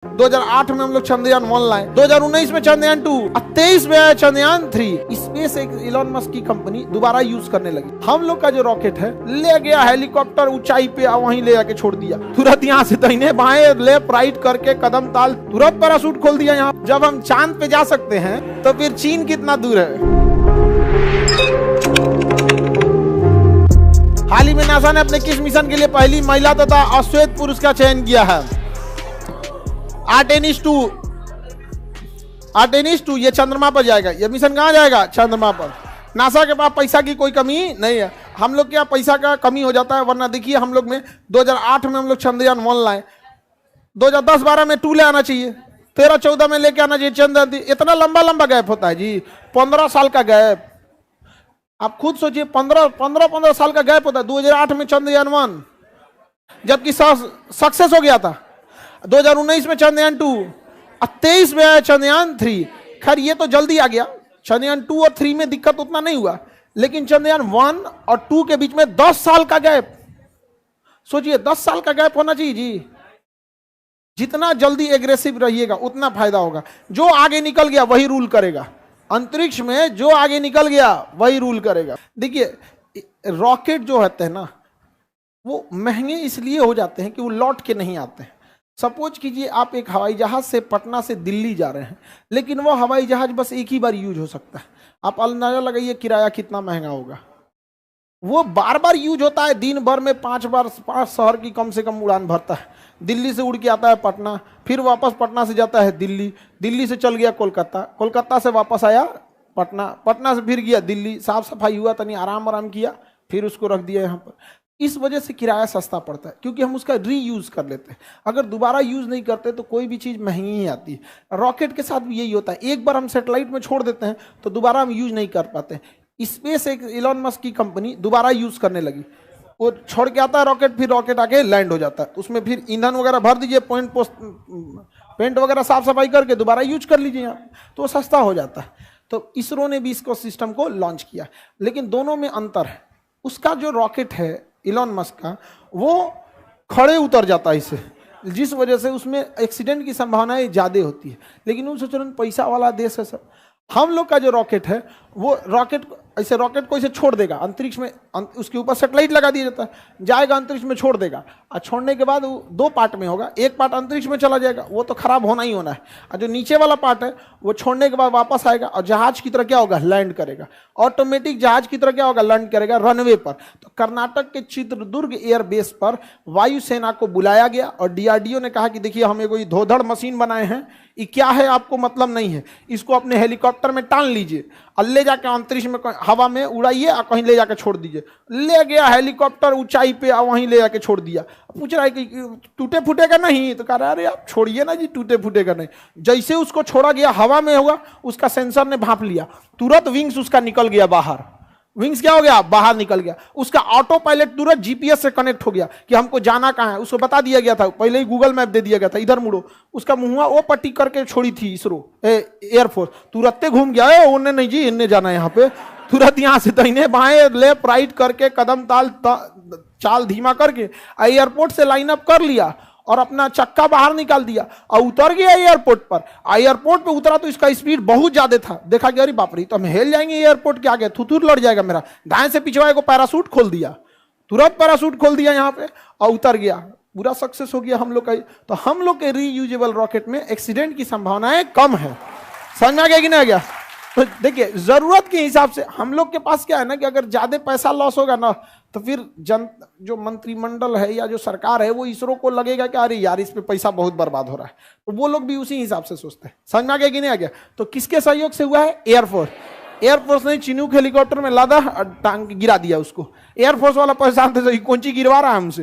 2008 में हम लोग चंद्रयान 1 लाए, 2019 में चंद्रयान 2, 23 में आया चंद्रयान 3। स्पेस एक इलॉन मस्क की कंपनी दोबारा यूज करने लगी। हम लोग का जो रॉकेट है ले गया हेलीकॉप्टर ऊंचाई पे, वहीं ले जाके छोड़ दिया। तुरंत यहाँ से दाहिने बाएं लेफ्ट राइट करके कदम ताल तुरंत पैराशूट खोल दिया। यहाँ जब हम चांद पे जा सकते हैं तो फिर चीन कितना दूर है। हाल ही में नासा ने अपने किस मिशन के लिए पहली महिला तथा अश्वेत पुरुष का चयन किया है? आर्टेमिस 2 ये चंद्रमा पर जाएगा। ये मिशन कहां जाएगा? चंद्रमा पर। नासा के पास पैसा की कोई कमी नहीं है। हम लोग के यहाँ पैसा का कमी हो जाता है, वरना देखिए हम लोग में 2008 में हम लोग चंद्रयान 1 लाए, 2010-12 में 2 ले आना चाहिए, 13-14 में लेके आना चाहिए चंद्रयान। इतना लंबा गैप होता है जी, 15 साल का गैप। आप खुद सोचिए, 15 साल का गैप होता है। 2008 में चंद्रयान 1 जबकि सक्सेस हो गया था, 2019 में चंद्रयान 2, 23 में आया चंद्रयान 3। खैर ये तो जल्दी आ गया। चंद्रयान 2 और 3 में दिक्कत उतना नहीं हुआ, लेकिन चंद्रयान 1 और 2 के बीच में 10 साल का गैप। सोचिए 10 साल का गैप होना चाहिए जी। जितना जल्दी एग्रेसिव रहिएगा उतना फायदा होगा। जो आगे निकल गया वही रूल करेगा। अंतरिक्ष में जो आगे निकल गया वही रूल करेगा। देखिए रॉकेट जो होते हैं ना, वो महंगे इसलिए हो जाते हैं कि वो लौट के नहीं आते हैं। सपोज कीजिए आप एक हवाई जहाज से पटना से दिल्ली जा रहे हैं, लेकिन वो हवाई जहाज बस एक ही बार यूज हो सकता है। आप अंदाजा लगाइए किराया कितना महंगा होगा। वो बार बार यूज होता है, दिन भर में 5 शहर की कम से कम उड़ान भरता है। दिल्ली से उड़ के आता है पटना, फिर वापस पटना से जाता है दिल्ली, दिल्ली से चल गया कोलकाता, कोलकाता से वापस आया पटना, पटना से फिर गया दिल्ली, साफ सफाई हुआ, तनी आराम किया, फिर उसको रख दिया यहाँ पर। इस वजह से किराया सस्ता पड़ता है, क्योंकि हम उसका रीयूज कर लेते हैं। अगर दोबारा यूज नहीं करते तो कोई भी चीज़ महंगी ही आती है। रॉकेट के साथ भी यही होता है, एक बार हम सैटेलाइट में छोड़ देते हैं तो दोबारा हम यूज नहीं कर पाते। स्पेस एक इलॉन मस्क की कंपनी दोबारा यूज करने लगी। वो छोड़ के आता है रॉकेट, फिर रॉकेट आके लैंड हो जाता है, उसमें फिर ईंधन वगैरह भर दीजिए, पेंट वगैरह साफ सफाई करके दोबारा यूज कर लीजिए यहाँ, तो सस्ता हो जाता है। तो इसरो ने भी इसको सिस्टम को लॉन्च किया, लेकिन दोनों में अंतर है। उसका जो रॉकेट है इलॉन मस्क का, वो खड़े उतर जाता है इससे, जिस वजह से उसमें एक्सीडेंट की संभावनाएं ज़्यादा होती है। लेकिन उन सोचो पैसा वाला देश है सब। हम लोग का जो रॉकेट है वो रॉकेट को ऐसे छोड़ देगा अंतरिक्ष में, उसके ऊपर सैटेलाइट लगा दिया जाता है, जाएगा अंतरिक्ष में छोड़ देगा, और छोड़ने के बाद वो 2 पार्ट में होगा। एक पार्ट अंतरिक्ष में चला जाएगा, वो तो खराब होना ही होना है, और जो नीचे वाला पार्ट है वो छोड़ने के बाद वापस आएगा और जहाज की तरह क्या होगा, लैंड करेगा। ऑटोमेटिक जहाज की तरह क्या होगा, लैंड करेगा रनवे पर। तो कर्नाटक के चित्रदुर्ग एयरबेस पर वायुसेना को बुलाया गया और DRDO ने कहा कि देखिए हमें कोई धोधड़ मशीन बनाए हैं, ये क्या है आपको मतलब नहीं है, इसको अपने हेलीकॉप्टर में टान लीजिए और ले जाके अंतरिक्ष में हवा में उड़ाइए और कहीं ले जाके छोड़ दीजिए। ले गया हेलीकॉप्टर ऊंचाई पे और वहीं ले जाके छोड़ दिया। पूछ रहा है कि टूटे फूटेगा नहीं, तो कह रहा है अरे आप छोड़िए ना जी, टूटे फूटेगा नहीं। जैसे उसको छोड़ा गया हवा में होगा, उसका सेंसर ने भांप लिया, तुरंत विंग्स उसका निकल गया बाहर। विंग्स क्या हो गया, बाहर निकल गया। उसका ऑटो पायलट तुरंत GPS से कनेक्ट हो गया कि हमको जाना कहाँ है। उसको बता दिया गया था, पहले ही गूगल मैप दे दिया गया था, इधर मुड़ो। उसका मुंह वो पट्टी करके छोड़ी थी इसरो एयरफोर्स, तुरंत घूम गया, उन्हें नहीं जी इन्हें जाना है यहाँ पे। तुरंत यहाँ से दाहिने बाएं लेफ्ट राइट करके कदम ताल चाल धीमा करके एयरपोर्ट से लाइन अप कर लिया और अपना चक्का बाहर निकाल दिया और उतर गया एयरपोर्ट पर। एयरपोर्ट पे उतरा तो इसका स्पीड बहुत ज्यादा था, देखा कि अरे बाप रे तो हम हिल जाएंगे एयरपोर्ट के आगे, थुथुर लड़ जाएगा मेरा। दाएं से पिछवाए को पैराशूट खोल दिया, तुरंत पैराशूट खोल दिया यहाँ पे और उतर गया, पूरा सक्सेस हो गया हम लोग का। तो हम लोग के रीयूजेबल रॉकेट में एक्सीडेंट की संभावनाएं कम है। समझ में आ गया कि नहीं आ गया? तो देखिए जरूरत के हिसाब से हम लोग के पास क्या है ना कि अगर ज्यादा पैसा लॉस होगा ना तो फिर जो मंत्रिमंडल है या जो सरकार है वो इसरो को लगेगा कि अरे यार इस पे पैसा बहुत बर्बाद हो रहा है, तो वो लोग भी उसी हिसाब से सोचते हैं। समझ में आ गया कि नहीं आ गया? तो किसके सहयोग से हुआ है? एयरफोर्स ने चिनूक हेलीकॉप्टर में लादा और टांग गिरा दिया उसको। एयरफोर्स वाला परेशान थे कौन ची गिरवा रहा है हमसे,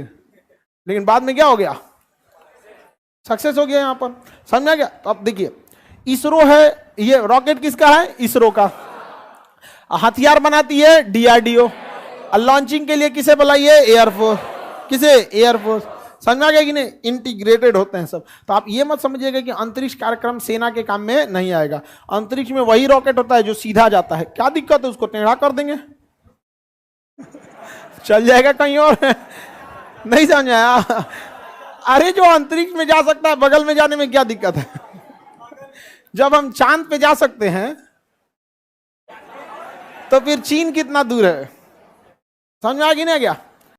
लेकिन बाद में क्या हो गया, सक्सेस हो गया यहाँ पर। समझ में आ गया? तो अब देखिए इसरो है, ये रॉकेट किसका है? इसरो का। हथियार बनाती है DRDO, लॉन्चिंग के लिए किसे बुलाइए? एयरफोर्स। किसे? एयरफोर्स। समझ में आ गया कि नहीं? इंटीग्रेटेड होते हैं सब। तो आप ये मत समझिएगा कि अंतरिक्ष कार्यक्रम सेना के काम में नहीं आएगा। अंतरिक्ष में वही रॉकेट होता है जो सीधा जाता है। क्या दिक्कत है, उसको टेढ़ा कर देंगे चल जाएगा कहीं और नहीं समझ आया? अरे जो अंतरिक्ष में जा सकता है बगल में जाने में क्या दिक्कत है? जब हम चांद पे जा सकते हैं तो फिर चीन कितना दूर है? समझ में आ गई ना क्या?